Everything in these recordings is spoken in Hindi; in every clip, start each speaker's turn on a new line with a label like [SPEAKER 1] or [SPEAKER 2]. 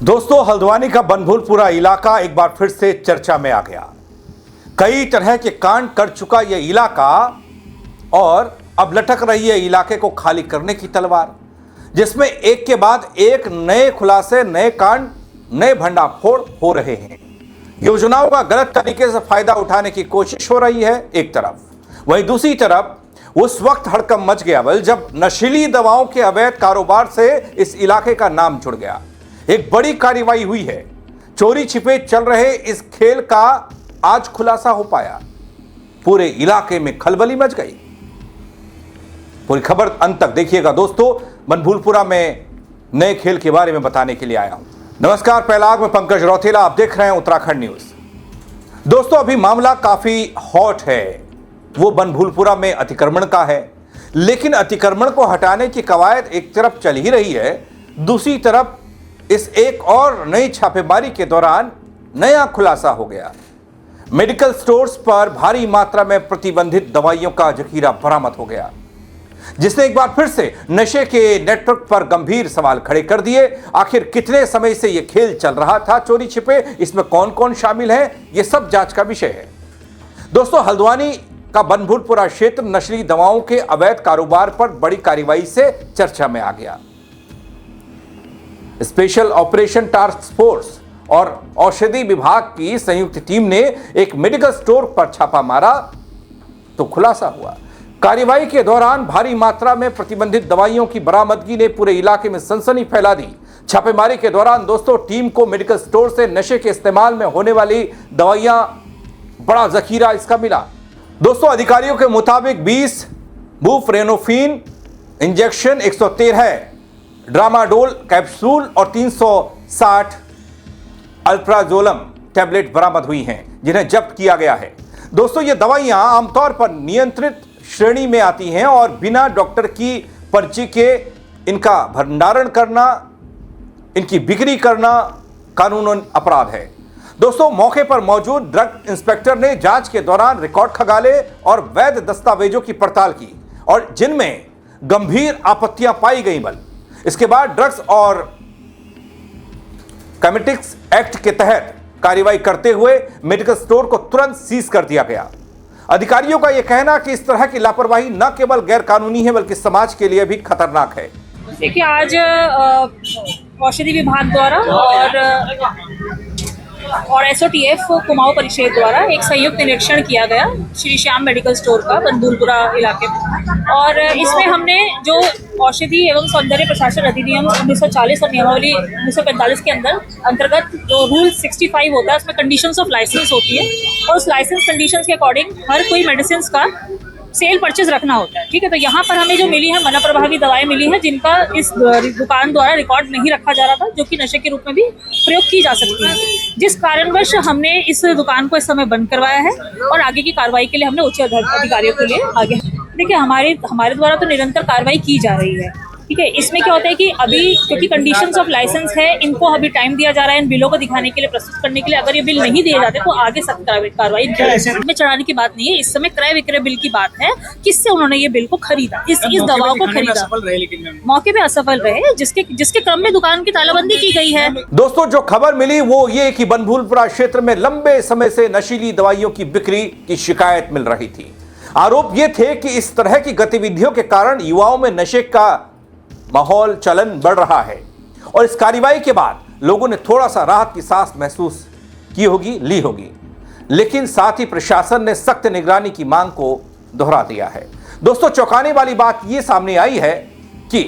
[SPEAKER 1] दोस्तों, हल्द्वानी का बनभूलपुरा इलाका एक बार फिर से चर्चा में आ गया। कई तरह के कांड कर चुका यह इलाका और अब लटक रही है इलाके को खाली करने की तलवार, जिसमें एक के बाद एक नए खुलासे, नए कांड, नए भंडाफोड़ हो रहे हैं। योजनाओं का गलत तरीके से फायदा उठाने की कोशिश हो रही है एक तरफ, वहीं दूसरी तरफ उस वक्त हड़कंप मच गया जब नशीली दवाओं के अवैध कारोबार से इस इलाके का नाम जुड़ गया। एक बड़ी कार्रवाई हुई है। चोरी छिपे चल रहे इस खेल का आज खुलासा हो पाया। पूरे इलाके में खलबली मच गई। पूरी खबर अंत तक देखिएगा दोस्तों। बनभूलपुरा में नए खेल के बारे में बताने के लिए आया हूं। नमस्कार, पहलाग में पंकज रौतेला, आप देख रहे हैं उत्तराखंड न्यूज। दोस्तों, अभी मामला काफी हॉट है। वो बनभूलपुरा में अतिक्रमण का है, लेकिन अतिक्रमण को हटाने की कवायद एक तरफ चल ही रही है, दूसरी तरफ इस एक और नई छापेमारी के दौरान नया खुलासा हो गया। मेडिकल स्टोर्स पर भारी मात्रा में प्रतिबंधित दवाइयों का जखीरा बरामद हो गया, जिसने एक बार फिर से नशे के नेटवर्क पर गंभीर सवाल खड़े कर दिए। आखिर कितने समय से यह खेल चल रहा था चोरी छिपे, इसमें कौन कौन शामिल है, यह सब जांच का विषय है। दोस्तों, हल्द्वानी का बनभूलपुरा क्षेत्र नशीली दवाओं के अवैध कारोबार पर बड़ी कार्रवाई से चर्चा में आ गया। स्पेशल ऑपरेशन टास्क फोर्स और औषधि विभाग की संयुक्त टीम ने एक मेडिकल स्टोर पर छापा मारा तो खुलासा हुआ। कार्रवाई के दौरान भारी मात्रा में प्रतिबंधित दवाइयों की बरामदगी ने पूरे इलाके में सनसनी फैला दी। छापेमारी के दौरान दोस्तों, टीम को मेडिकल स्टोर से नशे के इस्तेमाल में होने वाली दवाइयां, बड़ा जखीरा इसका मिला। दोस्तों, अधिकारियों के मुताबिक 20 बुप्रेनोफिन इंजेक्शन, 113 ड्रामाडोल कैप्सूल और 360 अल्प्राजोलम टैबलेट बरामद हुई हैं, जिन्हें जब्त किया गया है। दोस्तों, ये दवाइयां आमतौर पर नियंत्रित श्रेणी में आती हैं और बिना डॉक्टर की पर्ची के इनका भंडारण करना, इनकी बिक्री करना कानूनन अपराध है। दोस्तों, मौके पर मौजूद ड्रग इंस्पेक्टर ने जांच के दौरान रिकॉर्ड खंगाले और वैध दस्तावेजों की पड़ताल की, और जिनमें गंभीर आपत्तियां पाई गई। इसके बाद ड्रग्स और कॉस्मेटिक्स एक्ट के तहत कार्रवाई करते हुए मेडिकल स्टोर को तुरंत सीज कर दिया गया। अधिकारियों का यह कहना कि इस तरह की लापरवाही न केवल गैर कानूनी है बल्कि समाज के लिए भी खतरनाक है।
[SPEAKER 2] देखिए, आज औषधि विभाग द्वारा और एसओटीएफ कुमाऊं परिषद द्वारा एक संयुक्त निरीक्षण किया गया श्री श्याम मेडिकल स्टोर का बनभूलपुरा इलाके में, और इसमें हमने जो औषधि एवं सौंदर्य प्रशासन अधिनियम 1940 और नियमावली 1945 के अंतर्गत जो रूल 65 होता है, उसमें कंडीशंस ऑफ लाइसेंस होती है, और उस लाइसेंस कंडीशंस के अकॉर्डिंग हर कोई मेडिसिन का सेल परचेज रखना होता है। ठीक है, तो यहाँ पर हमें जो मिली है मना प्रभावी दवाएं मिली हैं, जिनका इस दुकान द्वारा रिकॉर्ड नहीं रखा जा रहा था, जो कि नशे के रूप में भी प्रयोग की जा सकती है, जिस कारणवश हमने इस दुकान को इस समय बंद करवाया है और आगे की कार्रवाई के लिए हमने उच्च अधिकारियों के लिए आगे। देखिए, हमारे द्वारा तो निरंतर कार्रवाई की जा रही है। ठीक है, इसमें क्या होता है कि अभी क्योंकि कंडीशंस ऑफ लाइसेंस है, इनको अभी टाइम दिया जा रहा है इन बिलों को दिखाने के लिए, प्रस्तुत करने के लिए। अगर ये बिल नहीं दिए जाते तो आगे सख्त कार्रवाई में चढ़ाने की बात नहीं है। इस समय क्रय विक्रय बिल की बात है, किससे उन्होंने ये बिल को खरीदा, इस दवाओं को खरीदा, मौके पे असफल रहे, जिसके क्रम में दुकान की तालाबंदी की गई है।
[SPEAKER 1] दोस्तों, जो खबर मिली वो ये कि बनभूलपुरा क्षेत्र में लंबे समय से नशीली दवाइयों की बिक्री की शिकायत मिल रही थी। आरोप ये थे कि इस तरह की गतिविधियों के कारण युवाओं में नशे का माहौल, चलन बढ़ रहा है, और इस कार्रवाई के बाद लोगों ने थोड़ा सा राहत की सांस महसूस की होगी, ली होगी, लेकिन साथ ही प्रशासन ने सख्त निगरानी की मांग को दोहरा दिया है। दोस्तों, चौंकाने वाली बात यह सामने आई है कि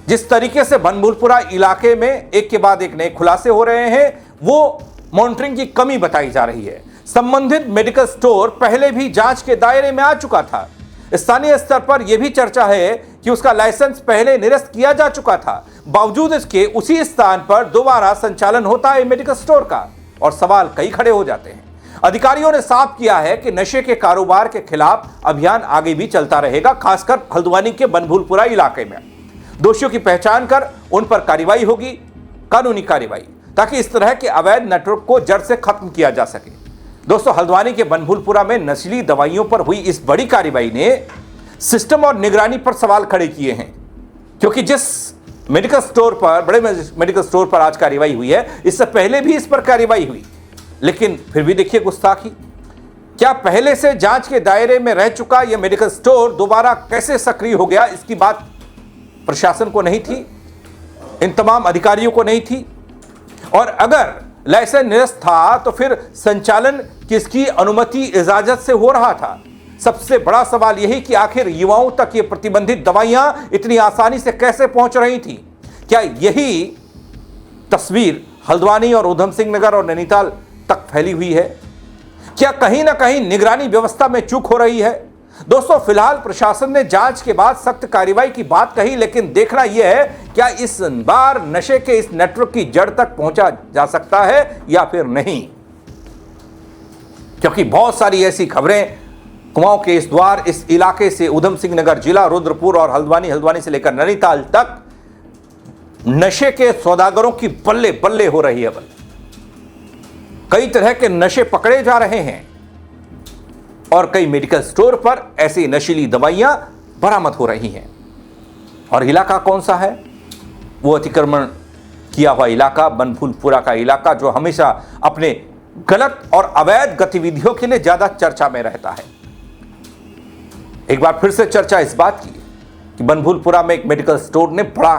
[SPEAKER 1] जिस तरीके से बनभूलपुरा इलाके में एक के बाद एक नए खुलासे हो रहे हैं, वो मॉनिटरिंग की कमी बताई जा रही है। संबंधित मेडिकल स्टोर पहले भी जांच के दायरे में आ चुका था। स्थानीय स्तर पर यह भी चर्चा है कि उसका लाइसेंस पहले निरस्त किया जा चुका था, बावजूद इसके उसी स्थान पर दोबारा संचालन होता है मेडिकल स्टोर का, और सवाल कई खड़े हो जाते हैं। अधिकारियों ने साफ किया है कि नशे के कारोबार के खिलाफ अभियान आगे भी चलता रहेगा, खासकर हल्द्वानी के बनभूलपुरा इलाके में। दोषियों की पहचान कर उन पर कार्रवाई होगी, कानूनी कार्रवाई, ताकि इस तरह के अवैध नेटवर्क को जड़ से खत्म किया जा सके। दोस्तों, हल्द्वानी के बनभूलपुरा में नस्ली दवाइयों पर हुई इस बड़ी कार्रवाई ने सिस्टम और निगरानी पर सवाल खड़े किए हैं, क्योंकि जिस मेडिकल स्टोर पर, बड़े मेडिकल स्टोर पर आज कार्रवाई हुई है। इससे पहले भी इस पर कार्रवाई हुई, लेकिन फिर भी देखिए गुस्ताखी। क्या पहले से जांच के दायरे में रह चुका यह मेडिकल स्टोर दोबारा कैसे सक्रिय हो गया, इसकी बात प्रशासन को नहीं थी, इन तमाम अधिकारियों को नहीं थी। और अगर लाइसेंस निरस्त था तो फिर संचालन किसकी अनुमति इजाजत से हो रहा था? सबसे बड़ा सवाल यही कि आखिर युवाओं तक ये प्रतिबंधित दवाइयां इतनी आसानी से कैसे पहुंच रही थी? क्या यही तस्वीर हल्द्वानी और उधम सिंह नगर और नैनीताल तक फैली हुई है? क्या कहीं ना कहीं निगरानी व्यवस्था में चूक हो रही है? दोस्तों, फिलहाल प्रशासन ने जांच के बाद सख्त कार्रवाई की बात कही, लेकिन देखना यह है क्या इस बार नशे के इस नेटवर्क की जड़ तक पहुंचा जा सकता है या फिर नहीं। क्योंकि बहुत सारी ऐसी खबरें कुमाऊं के इस द्वार, इस इलाके से उधम सिंह नगर जिला, रुद्रपुर और हल्द्वानी से लेकर नैनीताल तक नशे के सौदागरों की बल्ले बल्ले हो रही है। कई तरह के नशे पकड़े जा रहे हैं और कई मेडिकल स्टोर पर ऐसी नशीली दवाइयां बरामद हो रही हैं। और इलाका कौन सा है? वो अतिक्रमण किया हुआ इलाका, बनभूलपुरा का इलाका, जो हमेशा अपने गलत और अवैध गतिविधियों के लिए ज्यादा चर्चा में रहता है। एक बार फिर से चर्चा इस बात की कि बनभूलपुरा में एक मेडिकल स्टोर ने बड़ा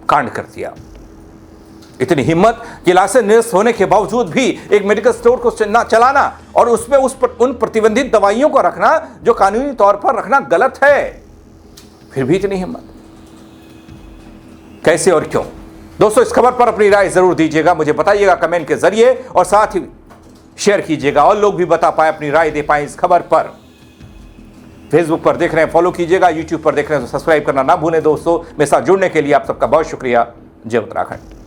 [SPEAKER 1] कांड कर दिया। इतनी हिम्मत कि लाइसेंस निरस्त होने के बावजूद भी एक मेडिकल स्टोर को चलाना और उसमें उन प्रतिबंधित दवाइयों को रखना जो कानूनी तौर पर रखना गलत है। फिर भी इतनी हिम्मत कैसे और क्यों? दोस्तों, इस खबर पर अपनी राय जरूर दीजिएगा, मुझे बताइएगा कमेंट के जरिए और साथ ही शेयर कीजिएगा और लोग भी बता पाए, अपनी राय दे पाए इस खबर पर। फेसबुक पर देख रहे हैं फॉलो कीजिएगा, यूट्यूब पर देख रहे हैं तो सब्सक्राइब करना ना भूलें। दोस्तों, मेरे साथ जुड़ने के लिए आप सबका बहुत शुक्रिया। जय उत्तराखंड।